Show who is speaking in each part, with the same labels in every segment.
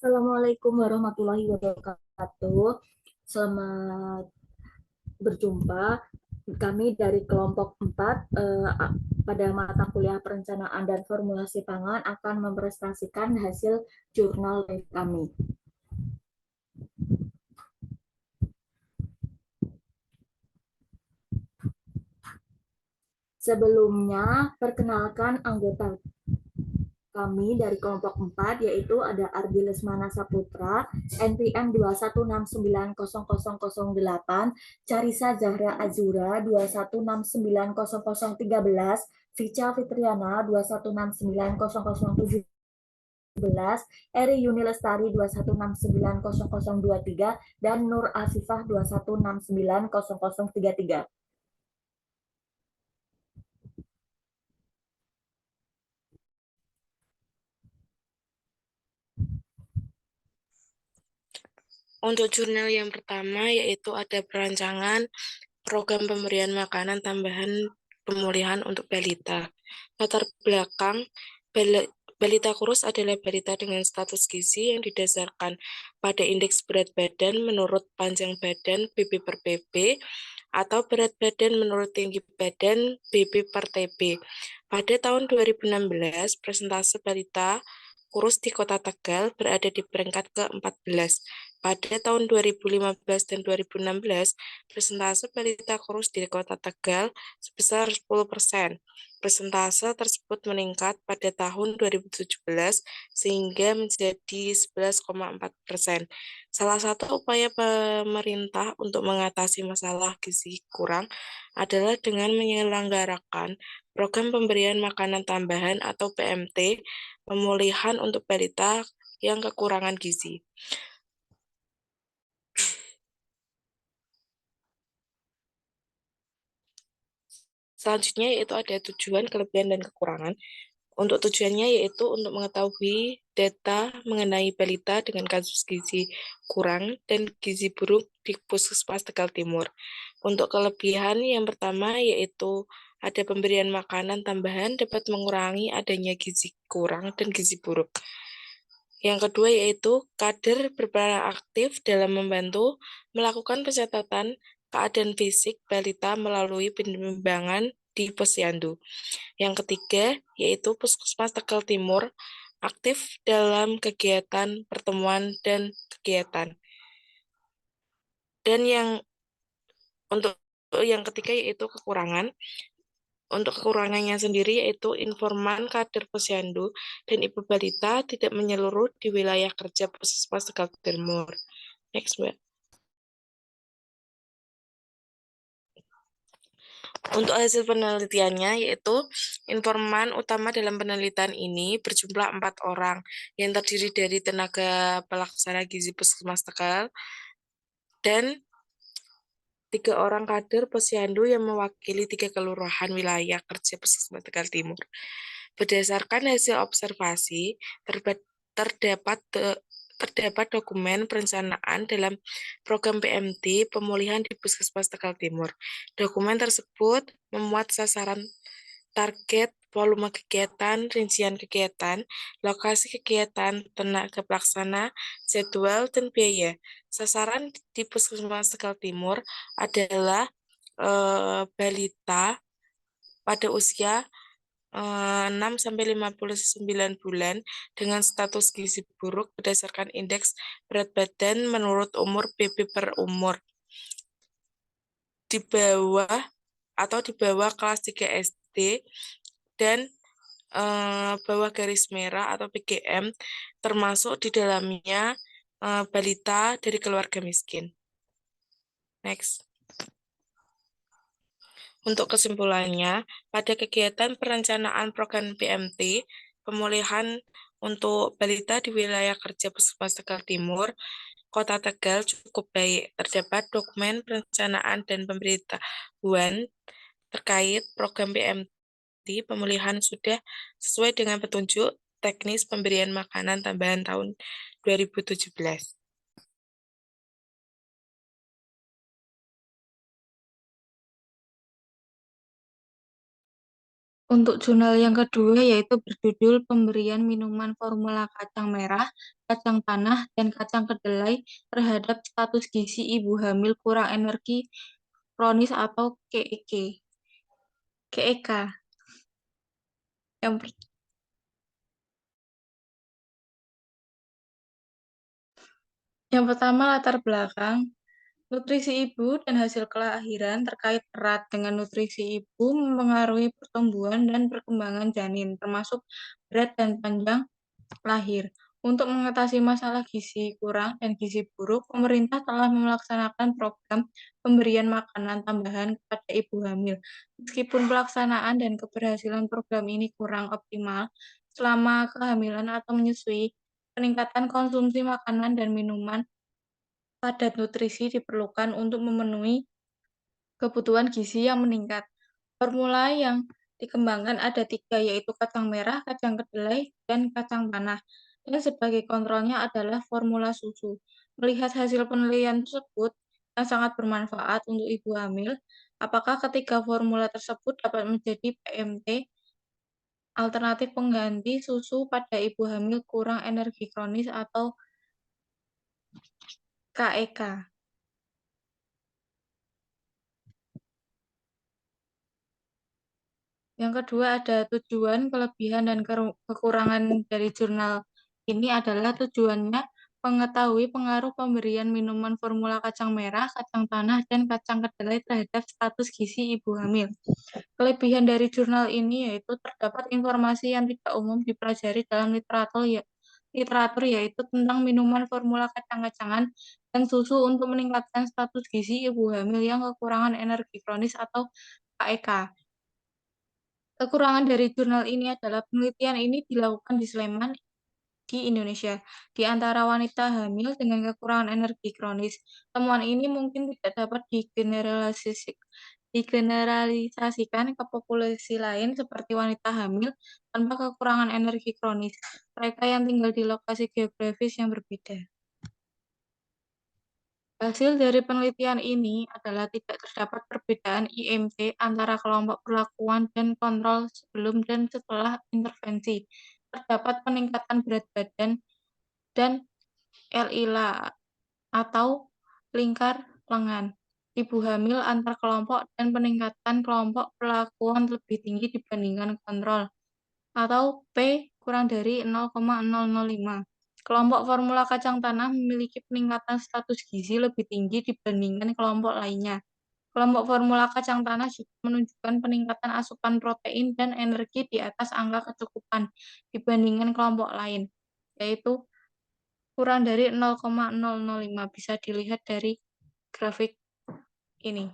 Speaker 1: Assalamualaikum warahmatullahi wabarakatuh. Selamat berjumpa. Kami dari kelompok 4 pada mata kuliah perencanaan dan formulasi pangan akan mempresentasikan hasil jurnal kami. Sebelumnya, perkenalkan anggota kami dari kelompok 4 yaitu ada Ardi Lesmana Saputra, NPM 216900008, Carisa Zahra Azura 216900013, Vicha Fitriana 216900017, Eri Yuni Lestari 216900023, dan Nur Afifah 216900033.
Speaker 2: Untuk jurnal yang pertama yaitu ada perancangan program pemberian makanan tambahan pemulihan untuk balita. Latar belakang, balita kurus adalah balita dengan status gizi yang didasarkan pada indeks berat badan menurut panjang badan BB per PB atau berat badan menurut tinggi badan BB per TB. Pada tahun 2016, presentase balita kurus di Kota Tegal berada di peringkat ke-14. Pada tahun 2015 dan 2016, presentase balita kurus di Kota Tegal sebesar 10%. Persentase tersebut meningkat pada tahun 2017 sehingga menjadi 11,4%. Salah satu upaya pemerintah untuk mengatasi masalah gizi kurang adalah dengan menyelenggarakan program pemberian makanan tambahan atau PMT, pemulihan untuk balita yang kekurangan gizi. Selanjutnya yaitu ada tujuan, kelebihan, dan kekurangan. Untuk tujuannya yaitu untuk mengetahui data mengenai balita dengan kasus gizi kurang dan gizi buruk di Puskesmas Tegal Timur. Untuk kelebihan yang pertama yaitu ada pemberian makanan tambahan dapat mengurangi adanya gizi kurang dan gizi buruk. Yang kedua yaitu kader berperan aktif dalam membantu melakukan pencatatan keadaan fisik balita melalui penimbangan di posyandu. Yang ketiga yaitu Puskesmas Tegal Timur aktif dalam kegiatan pertemuan dan kegiatan. Dan untuk yang ketiga yaitu kekurangan. Untuk kekurangannya sendiri yaitu informan kader posyandu dan ibu balita tidak menyeluruh di wilayah kerja Puskesmas Tegal Timur. Next, Mbak. Untuk hasil penelitiannya yaitu informan utama dalam penelitian ini berjumlah 4 orang yang terdiri dari tenaga pelaksana gizi Puskesmas Tegal dan 3 orang kader posyandu yang mewakili 3 kelurahan wilayah kerja Puskesmas Tegal Timur. Berdasarkan hasil observasi, terdapat dokumen perencanaan dalam program PMT pemulihan di Puskesmas Tegal Timur. Dokumen tersebut memuat sasaran target, volume kegiatan, rincian kegiatan, lokasi kegiatan, tenaga pelaksana, jadwal, dan biaya. Sasaran di Puskesmas Tegal Timur adalah balita pada usia 6-59 bulan dengan status gizi buruk berdasarkan indeks berat badan menurut umur BB per umur di bawah kelas 3 SD dan bawah garis merah atau PGM termasuk di dalamnya balita dari keluarga miskin. Next. Untuk kesimpulannya, pada kegiatan perencanaan program PMT, pemulihan untuk balita di wilayah kerja Puskesmas Tegal Timur, Kota Tegal cukup baik. Terdapat dokumen perencanaan dan pemberitahuan terkait program PMT pemulihan sudah sesuai dengan petunjuk teknis pemberian makanan tambahan tahun 2017.
Speaker 3: Untuk jurnal yang kedua yaitu berjudul Pemberian Minuman Formula Kacang Merah, Kacang Tanah, dan Kacang Kedelai terhadap Status Gizi Ibu Hamil Kurang Energi Kronis atau KEK. KEK. Yang, per- yang pertama latar belakang. Nutrisi ibu dan hasil kelahiran terkait erat dengan nutrisi ibu mempengaruhi pertumbuhan dan perkembangan janin, termasuk berat dan panjang lahir. Untuk mengatasi masalah gizi kurang dan gizi buruk, pemerintah telah melaksanakan program pemberian makanan tambahan kepada ibu hamil. Meskipun pelaksanaan dan keberhasilan program ini kurang optimal selama kehamilan atau menyusui, peningkatan konsumsi makanan dan minuman padat nutrisi diperlukan untuk memenuhi kebutuhan gizi yang meningkat. Formula yang dikembangkan ada 3, yaitu kacang merah, kacang kedelai, dan kacang tanah. Dan sebagai kontrolnya adalah formula susu. Melihat hasil penelitian tersebut yang sangat bermanfaat untuk ibu hamil, apakah ketiga formula tersebut dapat menjadi PMT, alternatif pengganti susu pada ibu hamil kurang energi kronis atau KEK? Yang kedua ada tujuan, kelebihan, dan kekurangan dari jurnal ini adalah tujuannya mengetahui pengaruh pemberian minuman formula kacang merah, kacang tanah, dan kacang kedelai terhadap status gizi ibu hamil. Kelebihan dari jurnal ini yaitu terdapat informasi yang tidak umum dipelajari dalam literatur yaitu tentang minuman formula kacang-kacangan dan susu untuk meningkatkan status gizi ibu hamil yang kekurangan energi kronis atau KEK. Kekurangan dari jurnal ini adalah penelitian ini dilakukan di Sleman, di Indonesia, di antara wanita hamil dengan kekurangan energi kronis. Temuan ini mungkin tidak dapat digeneralisasikan ke populasi lain seperti wanita hamil tanpa kekurangan energi kronis, mereka yang tinggal di lokasi geografis yang berbeda. Hasil dari penelitian ini adalah tidak terdapat perbedaan IMC antara kelompok perlakuan dan kontrol sebelum dan setelah intervensi. Terdapat peningkatan berat badan dan LILA atau lingkar lengan ibu hamil antar kelompok dan peningkatan kelompok perlakuan lebih tinggi dibandingkan kontrol atau P kurang dari 0,005. Kelompok formula kacang tanah memiliki peningkatan status gizi lebih tinggi dibandingkan kelompok lainnya. Kelompok formula kacang tanah juga menunjukkan peningkatan asupan protein dan energi di atas angka kecukupan dibandingkan kelompok lain, yaitu kurang dari 0,005. Bisa dilihat dari grafik ini.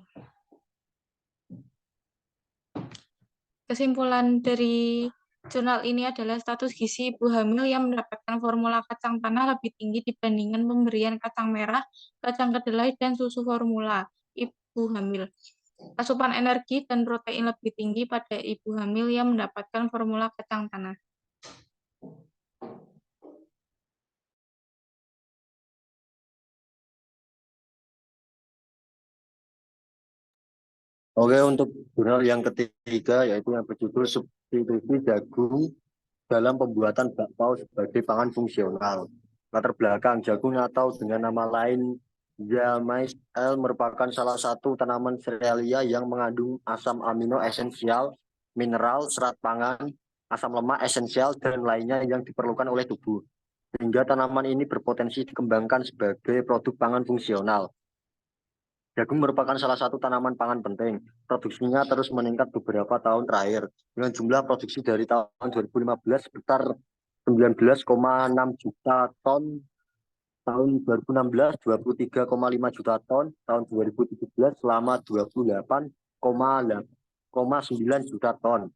Speaker 3: Kesimpulan dari jurnal ini adalah status gizi ibu hamil yang mendapatkan formula kacang tanah lebih tinggi dibandingkan pemberian kacang merah, kacang kedelai, dan susu formula ibu hamil. Asupan energi dan protein lebih tinggi pada ibu hamil yang mendapatkan formula kacang tanah.
Speaker 4: Oke, untuk jurnal yang ketiga yaitu yang berjudul Substitusi Jagung dalam Pembuatan Bakpao sebagai Pangan Fungsional. Latar belakang, jagung atau dengan nama lain Yamais L merupakan salah satu tanaman serealia yang mengandung asam amino esensial, mineral, serat pangan, asam lemak esensial, dan lainnya yang diperlukan oleh tubuh. Sehingga tanaman ini berpotensi dikembangkan sebagai produk pangan fungsional. Jagung merupakan salah satu tanaman pangan penting. Produksinya terus meningkat beberapa tahun terakhir, dengan jumlah produksi dari tahun 2015 sekitar 19,6 juta ton, tahun 2016 23,5 juta ton, tahun 2017 selama 28,9 juta ton.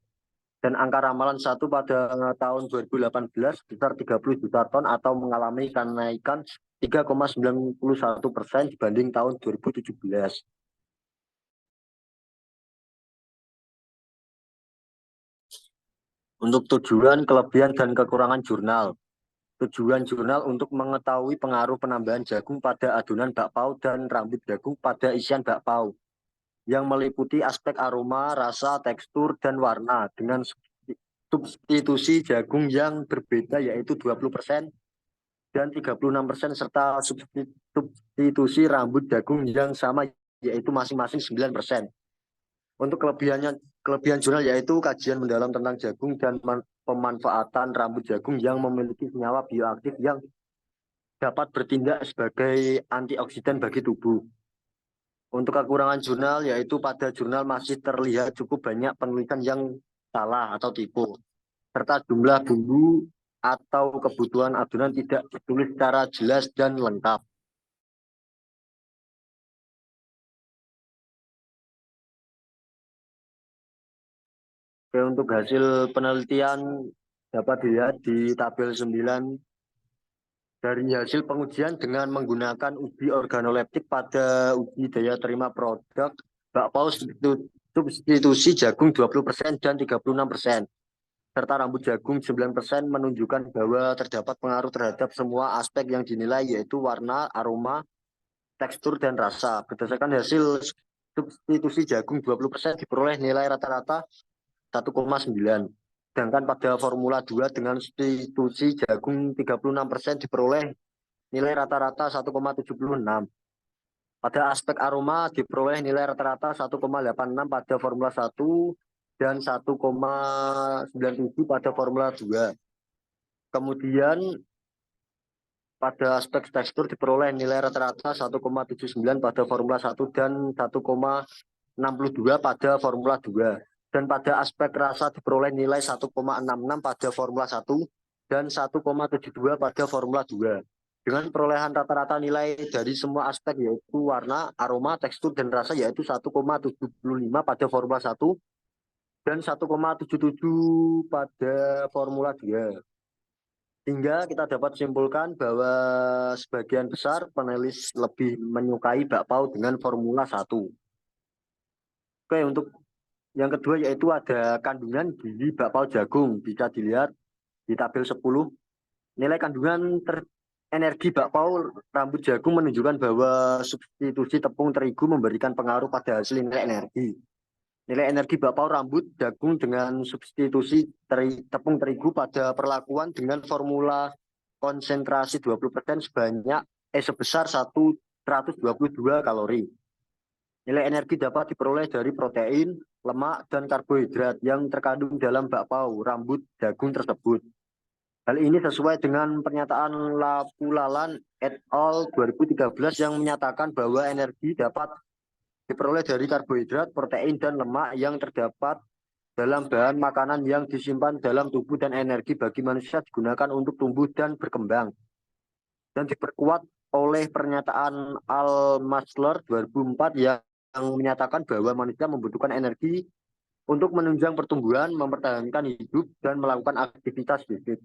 Speaker 4: Dan angka ramalan satu pada tahun 2018 sekitar 30 juta ton atau mengalami kenaikan 3,91% dibanding tahun 2017. Untuk tujuan, kelebihan, dan kekurangan jurnal. Tujuan jurnal untuk mengetahui pengaruh penambahan jagung pada adonan bakpao dan rambut jagung pada isian bakpao. yang meliputi aspek aroma, rasa, tekstur, dan warna dengan substitusi jagung yang berbeda yaitu 20% dan 36% serta substitusi rambut jagung yang sama yaitu masing-masing 9%. Untuk kelebihan jurnal yaitu kajian mendalam tentang jagung dan pemanfaatan rambut jagung yang memiliki senyawa bioaktif yang dapat bertindak sebagai antioksidan bagi tubuh. Untuk kekurangan jurnal yaitu pada jurnal masih terlihat cukup banyak penulisan yang salah atau tipu, serta jumlah bumbu atau kebutuhan adonan tidak ditulis secara jelas dan lengkap. Oke, untuk hasil penelitian dapat dilihat di tabel 9. Dari hasil pengujian dengan menggunakan uji organoleptik pada uji daya terima produk bakpao substitusi jagung 20% dan 36%, serta rambut jagung 9% menunjukkan bahwa terdapat pengaruh terhadap semua aspek yang dinilai yaitu warna, aroma, tekstur, dan rasa. Berdasarkan hasil substitusi jagung 20% diperoleh nilai rata-rata 1,9. Sedangkan pada Formula 2 dengan substitusi jagung 36% diperoleh nilai rata-rata 1,76. Pada aspek aroma diperoleh nilai rata-rata 1,86 pada Formula 1 dan 1,97 pada Formula 2. Kemudian pada aspek tekstur diperoleh nilai rata-rata 1,79 pada Formula 1 dan 1,62 pada Formula 2. Dan pada aspek rasa diperoleh nilai 1,66 pada Formula 1 dan 1,72 pada Formula 2. Dengan perolehan rata-rata nilai dari semua aspek yaitu warna, aroma, tekstur, dan rasa yaitu 1,75 pada Formula 1 dan 1,77 pada Formula 2. Hingga kita dapat simpulkan bahwa sebagian besar penulis lebih menyukai bakpao dengan Formula 1. Oke, untuk yang kedua yaitu ada kandungan gizi bakpao jagung. Bisa dilihat di tabel 10. Nilai kandungan energi bakpao rambut jagung menunjukkan bahwa substitusi tepung terigu memberikan pengaruh pada hasil nilai energi. Nilai energi bakpao rambut jagung dengan substitusi tepung terigu pada perlakuan dengan formula konsentrasi 20% sebesar 122 kalori. Nilai energi dapat diperoleh dari protein, lemak, dan karbohidrat yang terkandung dalam bakpao rambut jagung tersebut. Hal ini sesuai dengan pernyataan Lapulalan et al. 2013 yang menyatakan bahwa energi dapat diperoleh dari karbohidrat, protein, dan lemak yang terdapat dalam bahan makanan yang disimpan dalam tubuh dan energi bagi manusia digunakan untuk tumbuh dan berkembang. Dan diperkuat oleh pernyataan Al-Masler 2004 yang menyatakan bahwa manusia membutuhkan energi untuk menunjang pertumbuhan, mempertahankan hidup, dan melakukan aktivitas fisik.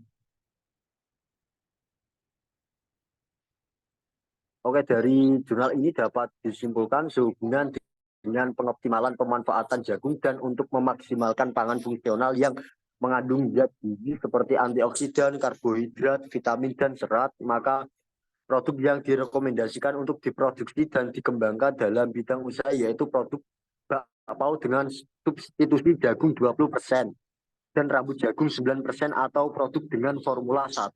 Speaker 4: Oke, dari jurnal ini dapat disimpulkan sehubungan dengan pengoptimalan pemanfaatan jagung dan untuk memaksimalkan pangan fungsional yang mengandung zat gizi seperti antioksidan, karbohidrat, vitamin, dan serat, maka produk yang direkomendasikan untuk diproduksi dan dikembangkan dalam bidang usaha yaitu produk bakpao dengan substitusi jagung 20% dan rambut jagung 9% atau produk dengan Formula 1.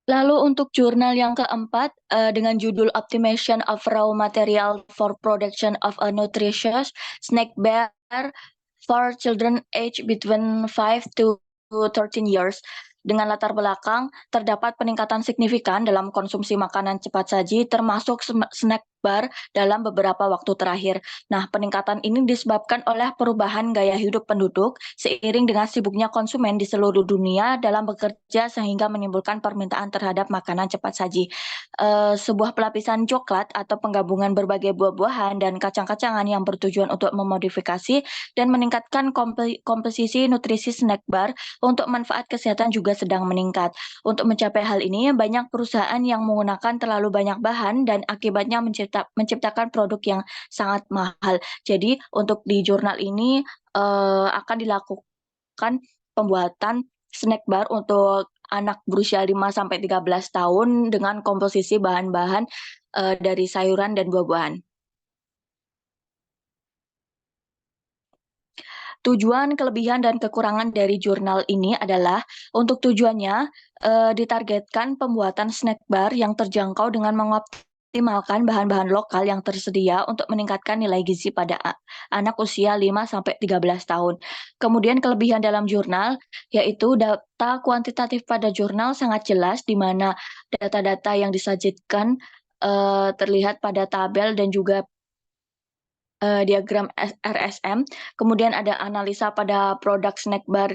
Speaker 1: Lalu untuk jurnal yang keempat dengan judul Optimization of Raw Material for Production of a Nutritious Snack Bar for Children Aged Between 5 to 13 Years. Dengan latar belakang, terdapat peningkatan signifikan dalam konsumsi makanan cepat saji termasuk snack bar dalam beberapa waktu terakhir. Nah, peningkatan ini disebabkan oleh perubahan gaya hidup penduduk seiring dengan sibuknya konsumen di seluruh dunia dalam bekerja sehingga menimbulkan permintaan terhadap makanan cepat saji. Sebuah pelapisan coklat atau penggabungan berbagai buah-buahan dan kacang-kacangan yang bertujuan untuk memodifikasi dan meningkatkan komposisi nutrisi snack bar untuk manfaat kesehatan juga sedang meningkat. Untuk mencapai hal ini, banyak perusahaan yang menggunakan terlalu banyak bahan dan akibatnya menciptakan produk yang sangat mahal. Jadi, untuk di jurnal ini akan dilakukan pembuatan snack bar untuk anak berusia 5-13 tahun dengan komposisi bahan-bahan dari sayuran dan buah-buahan. Tujuan, kelebihan, dan kekurangan dari jurnal ini adalah untuk tujuannya ditargetkan pembuatan snack bar yang terjangkau dengan mengoptimalkan bahan-bahan lokal yang tersedia untuk meningkatkan nilai gizi pada anak usia 5-13 tahun. Kemudian kelebihan dalam jurnal yaitu data kuantitatif pada jurnal sangat jelas di mana data-data yang disajikan terlihat pada tabel dan juga diagram RSM, kemudian ada analisa pada produk snack bar,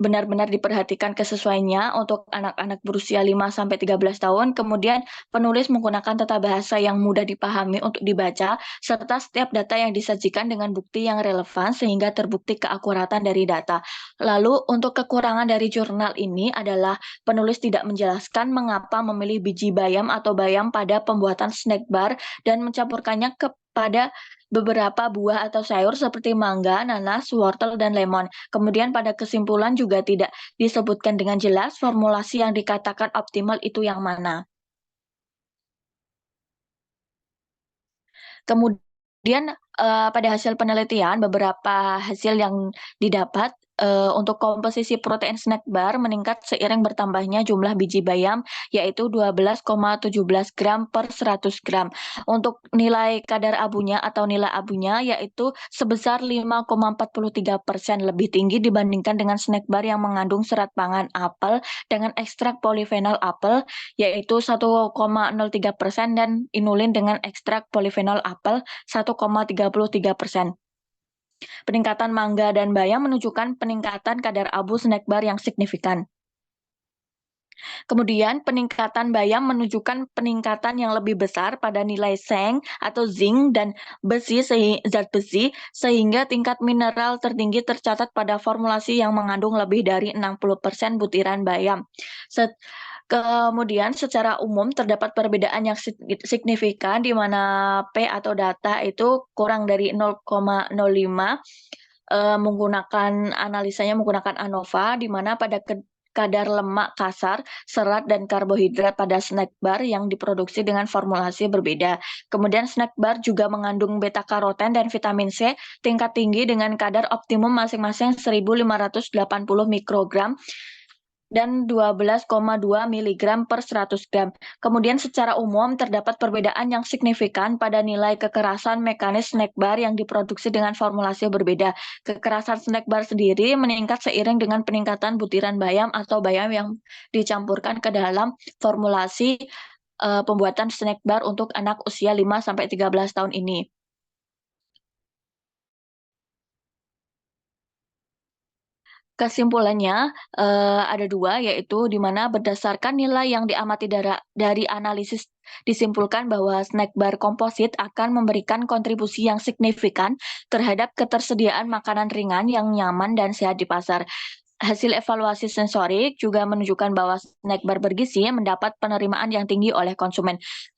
Speaker 1: benar-benar diperhatikan kesesuaiannya untuk anak-anak berusia 5-13 tahun, kemudian penulis menggunakan tata bahasa yang mudah dipahami untuk dibaca, serta setiap data yang disajikan dengan bukti yang relevan sehingga terbukti keakuratan dari data. Lalu untuk kekurangan dari jurnal ini adalah penulis tidak menjelaskan mengapa memilih biji bayam atau bayam pada pembuatan snack bar dan mencampurkannya kepada beberapa buah atau sayur seperti mangga, nanas, wortel, dan lemon. Kemudian pada kesimpulan juga tidak disebutkan dengan jelas formulasi yang dikatakan optimal itu yang mana. Kemudian pada hasil penelitian, beberapa hasil yang didapat untuk komposisi protein snack bar meningkat seiring bertambahnya jumlah biji bayam, yaitu 12,17 gram per 100 gram. Untuk nilai kadar abunya atau nilai abunya yaitu sebesar 5,43% lebih tinggi dibandingkan dengan snack bar yang mengandung serat pangan apel dengan ekstrak polifenol apel, yaitu 1,03% dan inulin dengan ekstrak polifenol apel 1,33%. Peningkatan mangga dan bayam menunjukkan peningkatan kadar abu snack bar yang signifikan. Kemudian peningkatan bayam menunjukkan peningkatan yang lebih besar pada nilai seng atau zinc dan zat besi sehingga tingkat mineral tertinggi tercatat pada formulasi yang mengandung lebih dari 60% butiran bayam. Kemudian secara umum terdapat perbedaan yang signifikan di mana P atau data itu kurang dari 0,05 analisanya menggunakan ANOVA di mana pada kadar lemak kasar, serat, dan karbohidrat pada snack bar yang diproduksi dengan formulasi berbeda. Kemudian snack bar juga mengandung beta-karoten dan vitamin C tingkat tinggi dengan kadar optimum masing-masing 1.580 mikrogram dan 12,2 mg per 100 gram. Kemudian secara umum terdapat perbedaan yang signifikan pada nilai kekerasan mekanis snack bar yang diproduksi dengan formulasi berbeda. Kekerasan snack bar sendiri meningkat seiring dengan peningkatan butiran bayam atau bayam yang dicampurkan ke dalam formulasi pembuatan snack bar untuk anak usia 5-13 tahun ini. Kesimpulannya ada dua, yaitu di mana berdasarkan nilai yang diamati dari analisis disimpulkan bahwa snack bar komposit akan memberikan kontribusi yang signifikan terhadap ketersediaan makanan ringan yang nyaman dan sehat di pasar. Hasil evaluasi sensorik juga menunjukkan bahwa snack bar bergizi mendapat penerimaan yang tinggi oleh konsumen.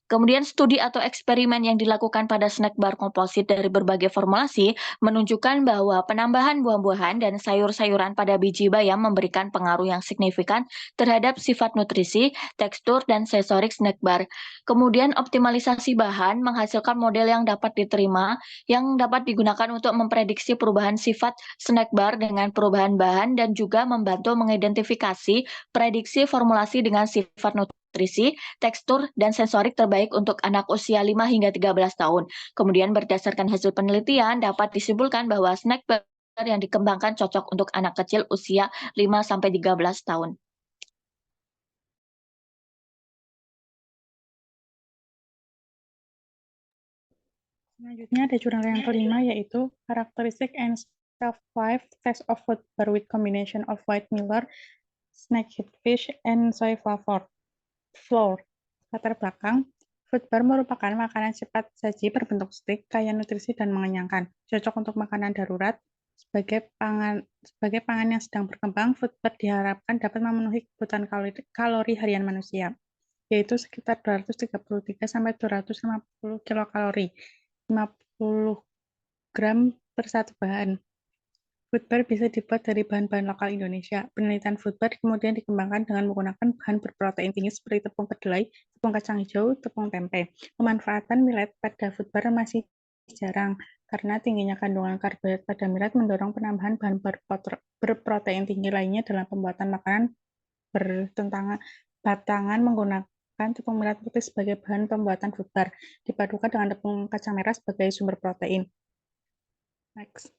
Speaker 1: Kemudian studi atau eksperimen yang dilakukan pada snack bar komposit dari berbagai formulasi menunjukkan bahwa penambahan buah-buahan dan sayur-sayuran pada biji bayam memberikan pengaruh yang signifikan terhadap sifat nutrisi, tekstur, dan sensorik snack bar. Kemudian optimalisasi bahan menghasilkan model yang dapat diterima, yang dapat digunakan untuk memprediksi perubahan sifat snack bar dengan perubahan bahan dan juga membantu mengidentifikasi prediksi formulasi dengan sifat nutrisi, tekstur, dan sensorik terbaik untuk anak usia 5-13 tahun. Kemudian berdasarkan hasil penelitian dapat disimpulkan bahwa snack bar yang dikembangkan cocok untuk anak kecil usia 5-13 tahun.
Speaker 5: Selanjutnya ada jurnal yang kelima yaitu Characteristic and Shelf Life Test of Food Bar with Combination of White Miller, Snakehead Fish, and Soy Flour. Latar belakang, food bar merupakan makanan cepat saji berbentuk stik, kaya nutrisi dan mengenyangkan. Cocok untuk makanan darurat. Sebagai pangan yang sedang berkembang, food bar diharapkan dapat memenuhi kebutuhan kalori harian manusia, yaitu sekitar 233-250 kilokalori, 50 gram per satu bahan. Food bar bisa dibuat dari bahan-bahan lokal Indonesia. Penelitian food bar kemudian dikembangkan dengan menggunakan bahan berprotein tinggi seperti tepung kedelai, tepung kacang hijau, tepung tempe. Pemanfaatan millet pada food bar masih jarang karena tingginya kandungan karbohidrat pada millet mendorong penambahan bahan berprotein tinggi lainnya dalam pembuatan makanan batangan menggunakan tepung millet putih sebagai bahan pembuatan food bar, dipadukan dengan tepung kacang merah sebagai sumber protein. Next.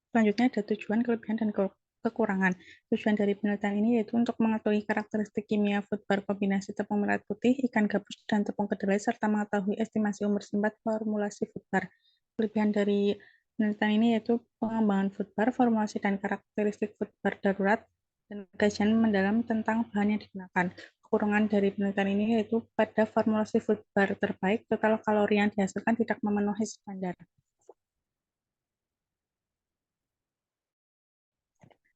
Speaker 5: Selanjutnya ada tujuan, kelebihan, dan kekurangan. Tujuan dari penelitian ini yaitu untuk mengetahui karakteristik kimia food bar kombinasi tepung millet putih, ikan gabus, dan tepung kedelai, serta mengetahui estimasi umur simpan formulasi food bar. Kelebihan dari penelitian ini yaitu pengembangan food bar, formulasi dan karakteristik food bar darurat, dan kajian mendalam tentang bahan yang digunakan. Kekurangan dari penelitian ini yaitu pada formulasi food bar terbaik, total kalori yang dihasilkan tidak memenuhi standar.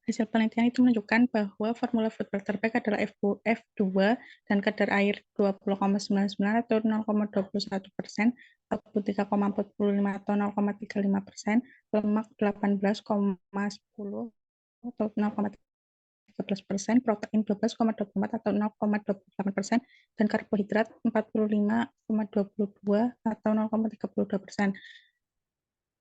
Speaker 5: Hasil penelitian itu menunjukkan bahwa formula food bar terbaik adalah F2 dan kadar air 20,99 atau 0,21%, karbo 3,45 atau 0,35%, lemak 18,10 atau 0,13%, protein 12,24 atau 0,28%, dan karbohidrat 45,22 atau 0,32%.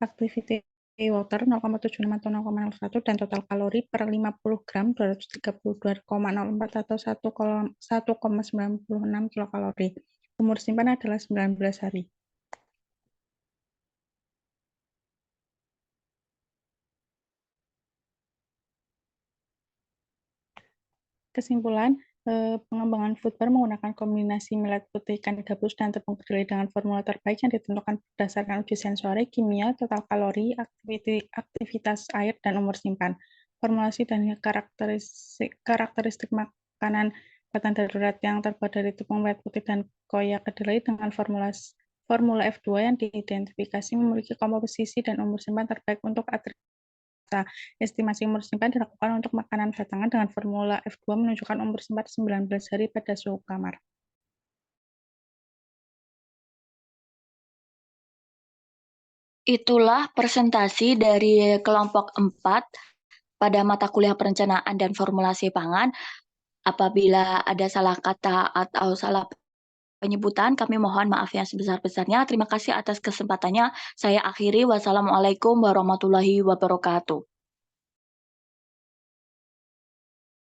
Speaker 5: Activity water 0,75 atau 0,01 dan total kalori per 50 gram 232,04 atau 1,96 kilokalori. Umur simpan adalah 19 hari. Kesimpulan, pengembangan food bar menggunakan kombinasi millet putih, ikan gabus, dan tepung kedelai dengan formula terbaik yang ditentukan berdasarkan uji sensori, kimia, total kalori, aktivitas air, dan umur simpan. Formulasi dan karakteristik makanan batan darurat yang terbuat dari tepung millet putih dan koya kedelai dengan formula F2 yang diidentifikasi memiliki komposisi dan umur simpan terbaik untuk estimasi umur simpan dilakukan untuk makanan batangan dengan formula F2 menunjukkan umur simpan 19 hari pada suhu kamar.
Speaker 1: Itulah presentasi dari kelompok 4 pada mata kuliah perencanaan dan formulasi pangan. Apabila ada salah kata atau salah penyebutan, kami mohon maaf yang sebesar-besarnya. Terima kasih atas kesempatannya. Saya akhiri. Wassalamualaikum warahmatullahi wabarakatuh.